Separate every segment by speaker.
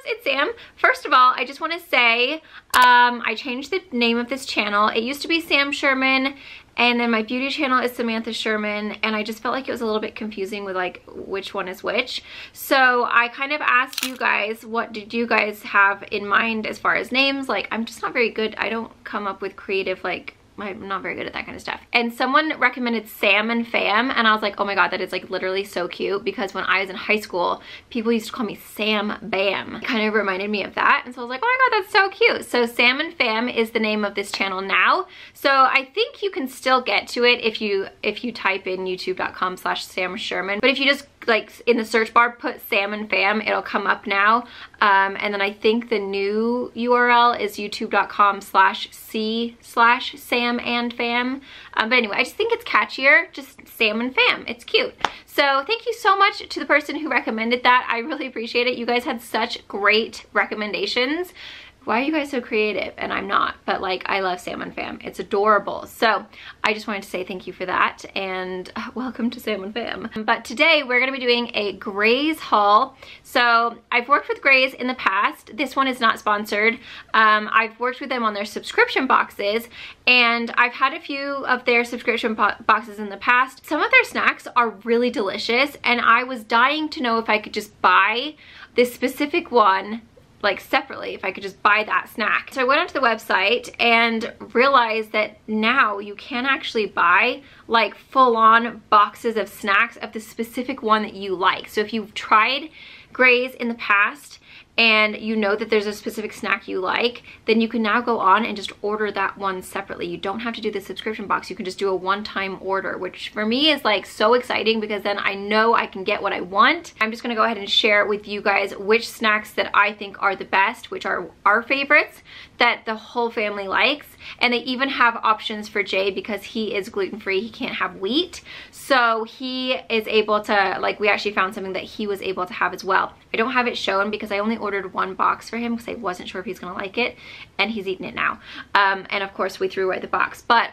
Speaker 1: it's Sam. First of all, I just want to say I changed the name of this channel. It used to be Sam Sherman, and then my beauty channel is Samantha Sherman, and I just felt like it was a little bit confusing with like which one is which. So I kind of asked you guys, what did you guys have in mind as far as names? Like, I'm just not very good. I don't come up with creative, like, I'm not very good at that kind of stuff. And someone recommended Sam and Fam, and I was like, oh my god, that is like literally so cute, because when I was in high school, people used to call me Sam Bam. It kind of reminded me of that, and so I was like, oh my god, that's so cute. So Sam and Fam is the name of this channel now. So I think you can still get to it if you type in youtube.com/Sam Sherman. But if you just like in the search bar put Sam and Fam, it'll come up now. And then I think the new URL is youtube.com/C/Sam and Fam. But anyway, I just think it's catchier, just Sam and Fam. It's cute. So thank you so much to the person who recommended that. I really appreciate it. You guys had such great recommendations. Why are you guys so creative? And I'm not, but like, I love Sam and Fam. It's adorable. So I just wanted to say thank you for that, and welcome to Sam and Fam. But today we're gonna be doing a Graze haul. So I've worked with Graze in the past. This one is not sponsored. I've worked with them on their subscription boxes, and I've had a few of their subscription boxes in the past. Some of their snacks are really delicious, and I was dying to know if I could just buy this specific one like separately, if I could just buy that snack. So I went onto the website and realized that now you can actually buy like full-on boxes of snacks of the specific one that you like. So if you've tried Graze in the past and you know that there's a specific snack you like, then you can now go on and just order that one separately. You don't have to do the subscription box. You can just do a one-time order, which for me is like so exciting, because then I know I can get what I want. I'm just gonna go ahead and share with you guys which snacks that I think are the best, which are our favorites that the whole family likes. And they even have options for Jay, because he is gluten-free, he can't have wheat. So he is able to, like, we actually found something that he was able to have as well. I don't have it shown because I only ordered one box for him because I wasn't sure if he's gonna like it, and he's eaten it now. And of course we threw away the box, but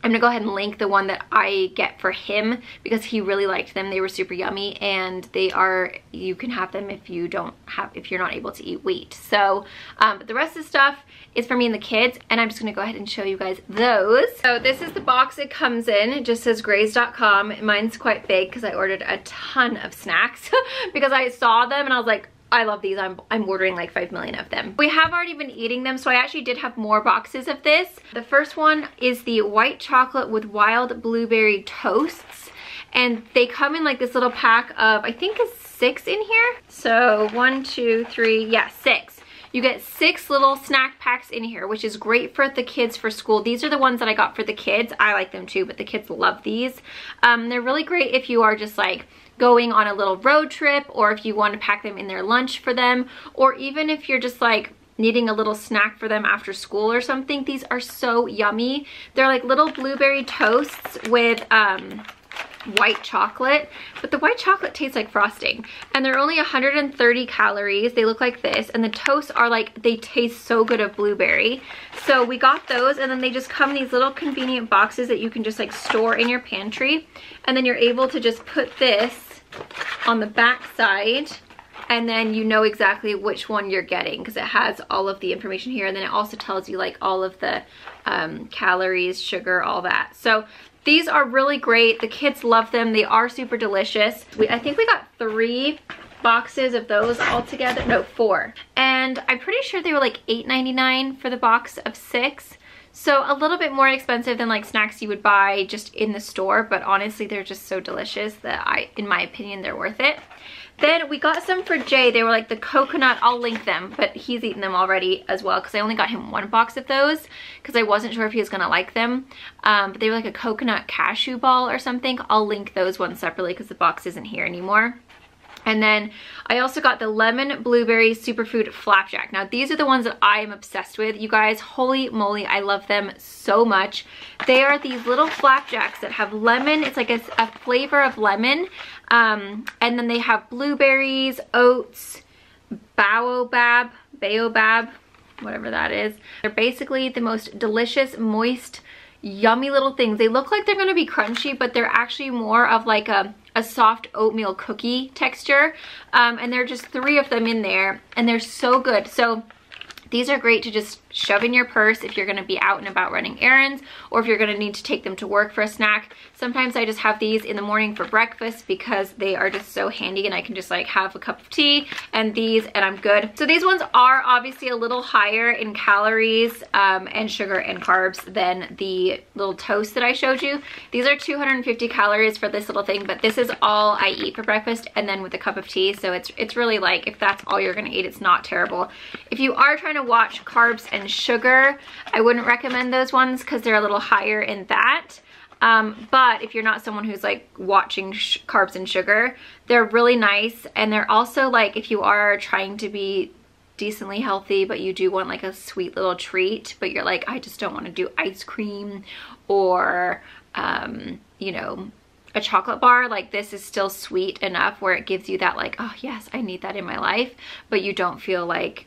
Speaker 1: I'm gonna go ahead and link the one that I get for him because he really liked them. They were super yummy, and they are, you can have them if you don't have, if you're not able to eat wheat. So, but the rest of the stuff is for me and the kids, and I'm just gonna go ahead and show you guys those. So this is the box it comes in. It just says graze.com. Mine's quite big because I ordered a ton of snacks because I saw them and I was like, I love these. I'm ordering like 5 million of them. We have already been eating them, so I actually did have more boxes of this. The first one is the white chocolate with wild blueberry toasts, and they come in like this little pack of, I think it's 6 in here. So 1, 2, 3, yeah, 6. You get 6 little snack packs in here, which is great for the kids for school. These are the ones that I got for the kids. I like them too, but the kids love these. They're really great if you are just like going on a little road trip, or if you want to pack them in their lunch for them, or even if you're just like needing a little snack for them after school or something. These are so yummy. They're like little blueberry toasts with white chocolate, but the white chocolate tastes like frosting, and they're only 130 calories. They look like this, and the toasts are like, they taste so good of blueberry. So we got those, and then they just come in these little convenient boxes that you can just like store in your pantry, and then you're able to just put this on the back side, and then you know exactly which one you're getting because it has all of the information here, and then it also tells you like all of the calories, sugar, all that. So these are really great. The kids love them. They are super delicious. I think we got 3 boxes of those all together. No, 4. And I'm pretty sure they were like $8.99 for the box of 6. So a little bit more expensive than like snacks you would buy just in the store, but honestly they're just so delicious that in my opinion, they're worth it. Then we got some for Jay. They were like the coconut, I'll link them, but he's eaten them already as well because I only got him 1 box of those because I wasn't sure if he was gonna like them. But they were like a coconut cashew ball or something. I'll link those ones separately because the box isn't here anymore. And then I also got the lemon blueberry superfood flapjack. Now these are the ones that I am obsessed with. You guys, holy moly, I love them so much. They are these little flapjacks that have lemon. It's like a flavor of lemon. And then they have blueberries, oats, baobab, whatever that is. They're basically the most delicious, moist, yummy little things. They look like they're gonna be crunchy, but they're actually more of like a a soft oatmeal cookie texture. And there are just 3 of them in there, and they're so good. So these are great to just shove in your purse if you're gonna be out and about running errands, or if you're gonna need to take them to work for a snack. Sometimes I just have these in the morning for breakfast because they are just so handy, and I can just like have a cup of tea and these and I'm good. So these ones are obviously a little higher in calories and sugar and carbs than the little toast that I showed you. These are 250 calories for this little thing, but this is all I eat for breakfast and then with a cup of tea. So it's really like, if that's all you're gonna eat, it's not terrible. If you are trying to watch carbs and sugar, I wouldn't recommend those ones because they're a little higher in that. But if you're not someone who's like watching carbs and sugar, they're really nice. And they're also like, if you are trying to be decently healthy, but you do want like a sweet little treat, but you're like, I just don't want to do ice cream or, you know, a chocolate bar, like this is still sweet enough where it gives you that like, oh yes, I need that in my life, but you don't feel like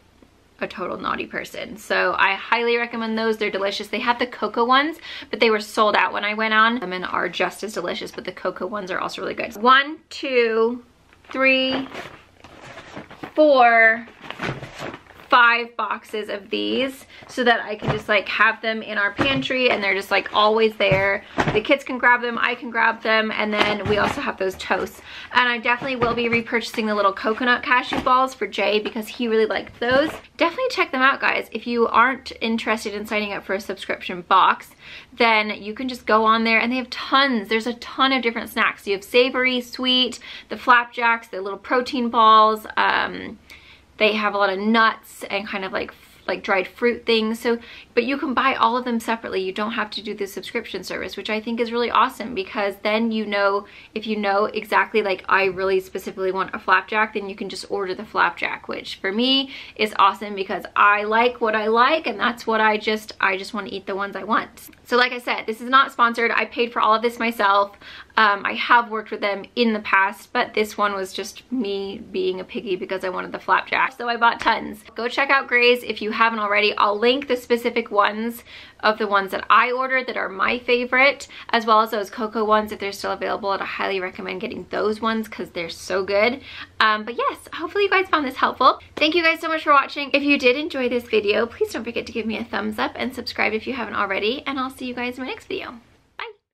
Speaker 1: a total naughty person. So I highly recommend those. They're delicious. They had the cocoa ones, but they were sold out when I went on them and are just as delicious, but the cocoa ones are also really good. 1, 2, 3, 4, 5 boxes of these so that I can just like have them in our pantry, and they're just like always there. The kids can grab them, I can grab them, and then we also have those toasts. And I definitely will be repurchasing the little coconut cashew balls for Jay because he really liked those. Definitely check them out, guys. If you aren't interested in signing up for a subscription box, then you can just go on there, and they have tons. There's a ton of different snacks. You have savory, sweet, the flapjacks, the little protein balls. They have a lot of nuts and kind of like dried fruit things. So, but you can buy all of them separately. You don't have to do the subscription service, which I think is really awesome, because then you know, if you know exactly like I really specifically want a flapjack, then you can just order the flapjack, which for me is awesome because I like what I like, and that's what I just want to eat the ones I want. So like I said, this is not sponsored. I paid for all of this myself. I have worked with them in the past, but this one was just me being a piggy because I wanted the flapjack. So I bought tons. Go check out Graze if you haven't already. I'll link the specific ones of the ones that I ordered that are my favorite, as well as those cocoa ones if they're still available. I'd highly recommend getting those ones because they're so good. But yes, hopefully you guys found this helpful. Thank you guys so much for watching. If you did enjoy this video, please don't forget to give me a thumbs up and subscribe if you haven't already, and I'll see you guys in my next video.